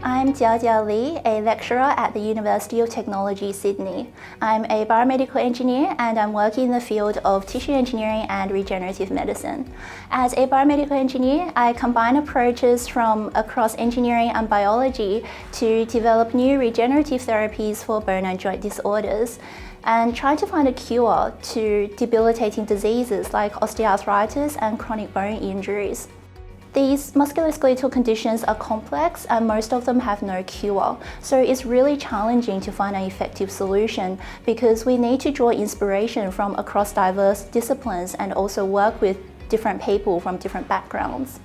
I'm Jiao Jiao, a lecturer at the University of Technology, Sydney. I'm a biomedical engineer and I'm working in the field of tissue engineering and regenerative medicine. As a biomedical engineer, I combine approaches from across engineering and biology to develop new regenerative therapies for bone and joint disorders, and try to find a cure to debilitating diseases like osteoarthritis and chronic bone injuries. These musculoskeletal conditions are complex and most of them have no cure, so it's really challenging to find an effective solution because we need to draw inspiration from across diverse disciplines and also work with different people from different backgrounds.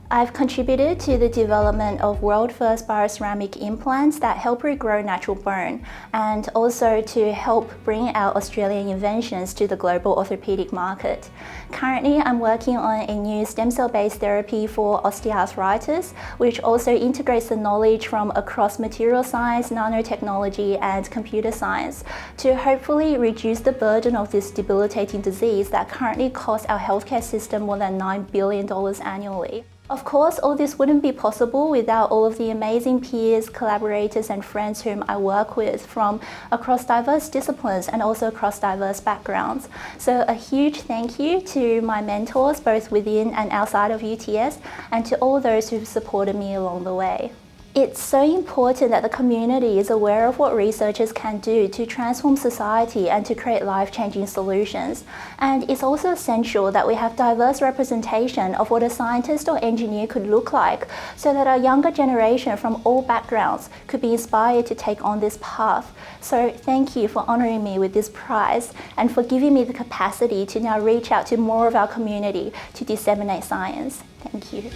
I've contributed to the development of world-first bioceramic implants that help regrow natural bone and also to help bring our Australian inventions to the global orthopedic market. Currently, I'm working on a new stem cell-based therapy for osteoarthritis, which also integrates the knowledge from across material science, nanotechnology, and computer science to hopefully reduce the burden of this debilitating disease that currently costs our healthcare system more than $9 billion annually. Of course, all this wouldn't be possible without all of the amazing peers, collaborators and friends whom I work with from across diverse disciplines and also across diverse backgrounds. So a huge thank you to my mentors both within and outside of UTS and to all those who've supported me along the way. It's so important that the community is aware of what researchers can do to transform society and to create life-changing solutions. And it's also essential that we have diverse representation of what a scientist or engineer could look like so that our younger generation from all backgrounds could be inspired to take on this path. So thank you for honouring me with this prize and for giving me the capacity to now reach out to more of our community to disseminate science. Thank you.